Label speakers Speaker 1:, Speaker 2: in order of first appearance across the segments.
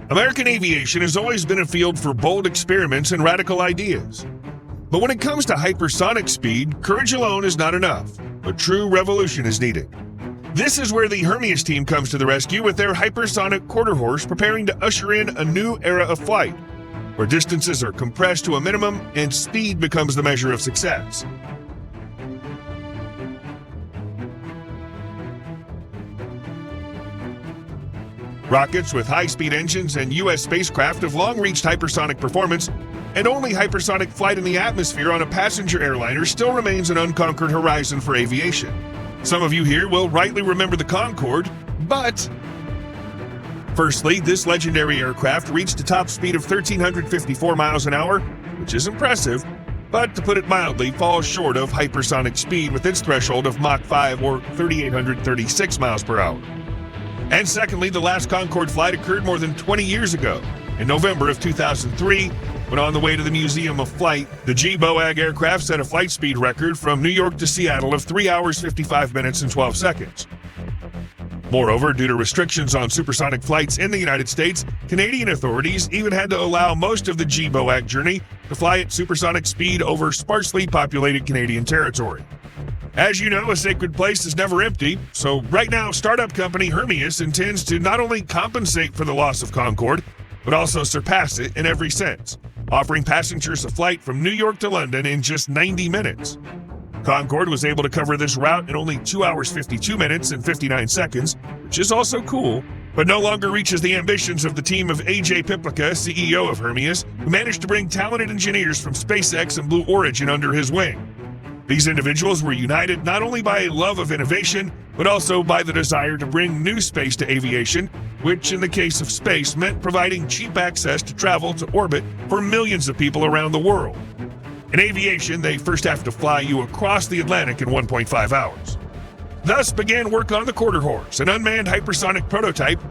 Speaker 1: American aviation has always been a field for bold experiments and radical ideas. But when it comes to hypersonic speed, courage alone is not enough. A true revolution is needed. This is where the Hermeus team comes to the rescue with their hypersonic Quarterhorse, preparing to usher in a new era of flight, where distances are compressed to a minimum and speed becomes the measure of success. Rockets with high-speed engines and U.S. spacecraft have long reached hypersonic performance, and only hypersonic flight in the atmosphere on a passenger airliner still remains an unconquered horizon for aviation. Some of you here will rightly remember the Concorde, but firstly, this legendary aircraft reached a top speed of 1,354 miles an hour, which is impressive, but to put it mildly, falls short of hypersonic speed with its threshold of Mach 5 or 3,836 miles per hour. And secondly, the last Concorde flight occurred more than 20 years ago, in November of 2003, when on the way to the Museum of Flight, the G-BOAG aircraft set a flight speed record from New York to Seattle of 3 hours, 55 minutes, and 12 seconds. Moreover, due to restrictions on supersonic flights in the United States, Canadian authorities even had to allow most of the G-BOAG journey to fly at supersonic speed over sparsely populated Canadian territory. As you know, a sacred place is never empty, so right now, startup company Hermeus intends to not only compensate for the loss of Concorde, but also surpass it in every sense, offering passengers a flight from New York to London in just 90 minutes. Concorde was able to cover this route in only 2 hours 52 minutes and 59 seconds, which is also cool, but no longer reaches the ambitions of the team of A.J. Piplica, CEO of Hermeus, who managed to bring talented engineers from SpaceX and Blue Origin under his wing. These individuals were united not only by a love of innovation, but also by the desire to bring new space to aviation, which in the case of space meant providing cheap access to travel to orbit for millions of people around the world. In aviation, they first have to fly you across the Atlantic in 1.5 hours. Thus began work on the Quarterhorse, an unmanned hypersonic prototype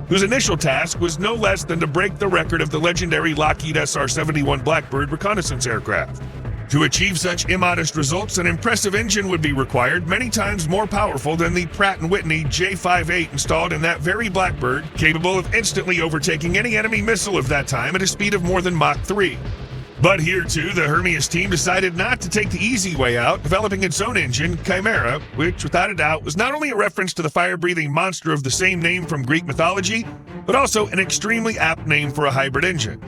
Speaker 1: whose initial task was no less than to break the record of the legendary Lockheed SR-71 Blackbird reconnaissance aircraft. To achieve such immodest results, an impressive engine would be required, many times more powerful than the Pratt & Whitney J58 installed in that very Blackbird, capable of instantly overtaking any enemy missile of that time at a speed of more than Mach 3. But here too, the Hermeus team decided not to take the easy way out, developing its own engine, Chimera, which without a doubt was not only a reference to the fire-breathing monster of the same name from Greek mythology, but also an extremely apt name for a hybrid engine.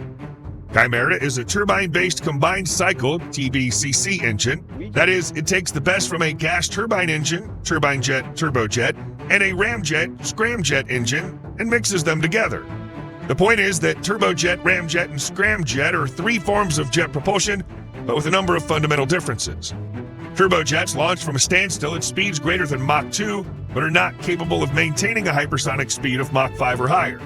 Speaker 1: Chimera is a turbine-based combined cycle (TBCC) engine. That is, it takes the best from a gas turbine engine, turbine jet, turbojet, and a ramjet, scramjet engine, and mixes them together. The point is that turbojet, ramjet, and scramjet are three forms of jet propulsion, but with a number of fundamental differences. Turbojets launch from a standstill at speeds greater than Mach 2, but are not capable of maintaining a hypersonic speed of Mach 5 or higher.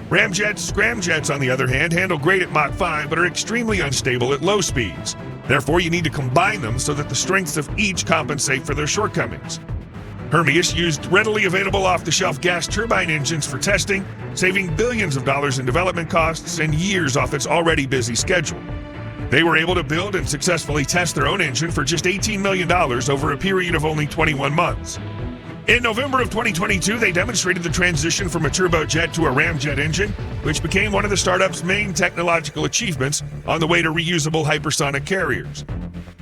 Speaker 1: Ramjets, scramjets, on the other hand, handle great at Mach 5 but are extremely unstable at low speeds. Therefore, you need to combine them so that the strengths of each compensate for their shortcomings. Hermeus used readily available off-the-shelf gas turbine engines for testing, saving billions of dollars in development costs and years off its already busy schedule. They were able to build and successfully test their own engine for just $18 million over a period of only 21 months. In November of 2022, they demonstrated the transition from a turbojet to a ramjet engine, which became one of the startup's main technological achievements on the way to reusable hypersonic carriers.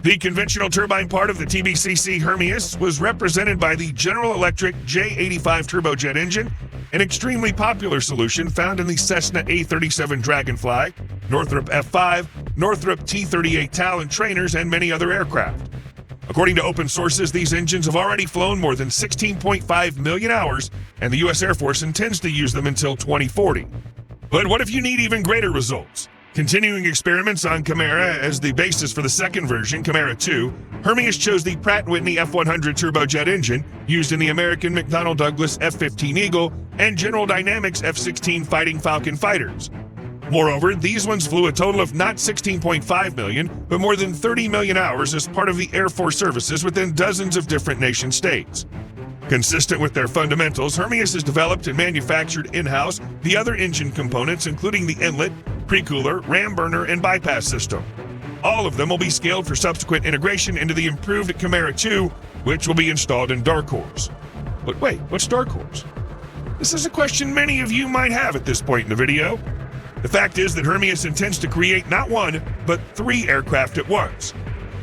Speaker 1: The conventional turbine part of the TBCC Hermeus was represented by the General Electric J85 turbojet engine, an extremely popular solution found in the Cessna A37 Dragonfly, Northrop F5, Northrop T-38 Talon trainers, and many other aircraft. According to open sources, these engines have already flown more than 16.5 million hours, and the U.S. Air Force intends to use them until 2040. But what if you need even greater results? Continuing experiments on Chimera as the basis for the second version, Chimera 2, Hermeus chose the Pratt & Whitney F100 turbojet engine used in the American McDonnell Douglas F-15 Eagle and General Dynamics F-16 Fighting Falcon fighters. Moreover, these ones flew a total of not 16.5 million, but more than 30 million hours as part of the Air Force services within dozens of different nation states. Consistent with their fundamentals, Hermeus has developed and manufactured in-house the other engine components, including the inlet, pre-cooler, ram burner, and bypass system. All of them will be scaled for subsequent integration into the improved Chimera 2, which will be installed in Dark Horse. But wait, what's Dark Horse? This is a question many of you might have at this point in the video. The fact is that Hermeus intends to create not one, but 3 aircraft at once.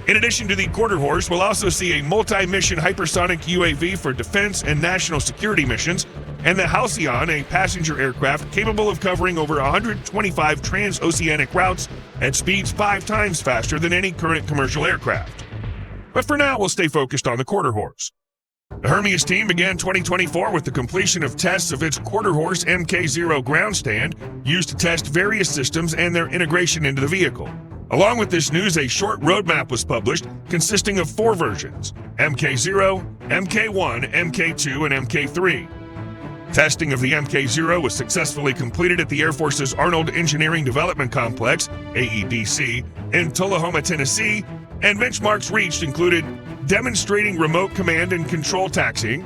Speaker 1: In addition to the Quarterhorse, we'll also see a multi-mission hypersonic UAV for defense and national security missions, and the Halcyon, a passenger aircraft capable of covering over 125 transoceanic routes at speeds 5 times faster than any current commercial aircraft. But for now, we'll stay focused on the Quarterhorse. The Hermeus team began 2024 with the completion of tests of its Quarterhorse Mk0 ground stand, used to test various systems and their integration into the vehicle. Along with this news, a short roadmap was published consisting of 4 versions: Mk0, Mk1, Mk2, and Mk3. Testing of the Mk0 was successfully completed at the Air Force's Arnold Engineering Development Complex, AEDC, in Tullahoma, Tennessee, and benchmarks reached included demonstrating remote command and control taxiing,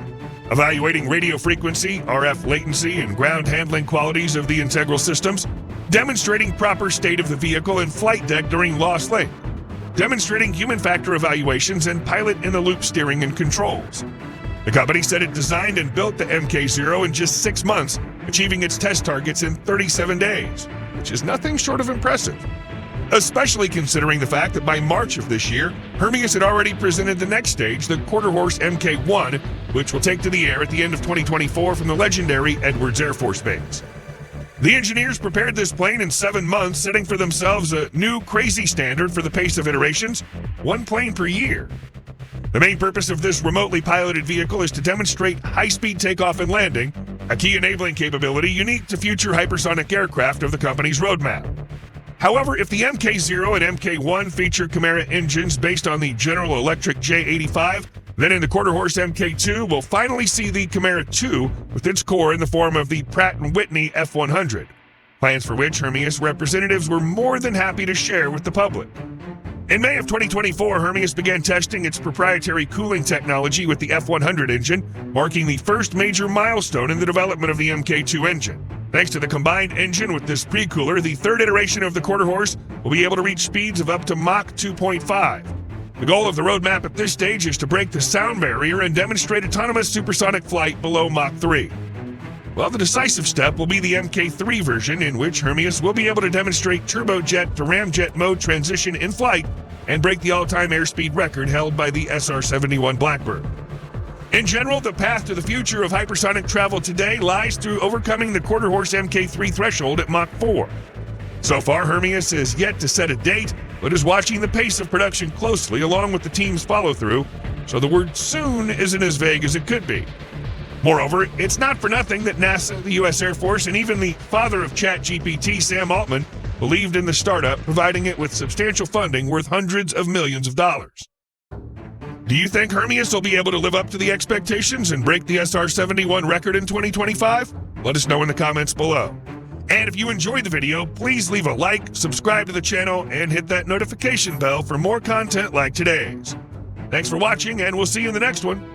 Speaker 1: evaluating radio frequency, RF latency, and ground handling qualities of the integral systems, demonstrating proper state of the vehicle and flight deck during lost link, demonstrating human factor evaluations and pilot-in-the-loop steering and controls. The company said it designed and built the Mk0 in just 6 months, achieving its test targets in 37 days, which is nothing short of impressive. Especially considering the fact that by March of this year, Hermeus had already presented the next stage, the Quarterhorse Mk1, which will take to the air at the end of 2024 from the legendary Edwards Air Force Base. The engineers prepared this plane in 7 months, setting for themselves a new crazy standard for the pace of iterations, 1 plane per year. The main purpose of this remotely piloted vehicle is to demonstrate high-speed takeoff and landing, a key enabling capability unique to future hypersonic aircraft of the company's roadmap. However, if the Mk0 and Mk1 feature Chimera engines based on the General Electric J85, then in the Quarterhorse Mk2, we'll finally see the Chimera 2 with its core in the form of the Pratt & Whitney F100, plans for which Hermeus representatives were more than happy to share with the public. In May of 2024, Hermeus began testing its proprietary cooling technology with the F100 engine, marking the first major milestone in the development of the Mk2 engine. Thanks to the combined engine with this pre-cooler, the 3rd iteration of the Quarterhorse will be able to reach speeds of up to Mach 2.5. The goal of the roadmap at this stage is to break the sound barrier and demonstrate autonomous supersonic flight below Mach 3. Well, the decisive step will be the Mk3 version, in which Hermeus will be able to demonstrate turbojet to ramjet mode transition in flight and break the all-time airspeed record held by the SR-71 Blackbird. In general, the path to the future of hypersonic travel today lies through overcoming the Quarterhorse Mk3 threshold at Mach 4. So far, Hermeus has yet to set a date, but is watching the pace of production closely along with the team's follow-through, so the word soon isn't as vague as it could be. Moreover, it's not for nothing that NASA, the U.S. Air Force, and even the father of ChatGPT, Sam Altman, believed in the startup, providing it with substantial funding worth hundreds of millions of dollars. Do you think Hermeus will be able to live up to the expectations and break the SR-71 record in 2025? Let us know in the comments below. And if you enjoyed the video, please leave a like, subscribe to the channel, and hit that notification bell for more content like today's. Thanks for watching, and we'll see you in the next one.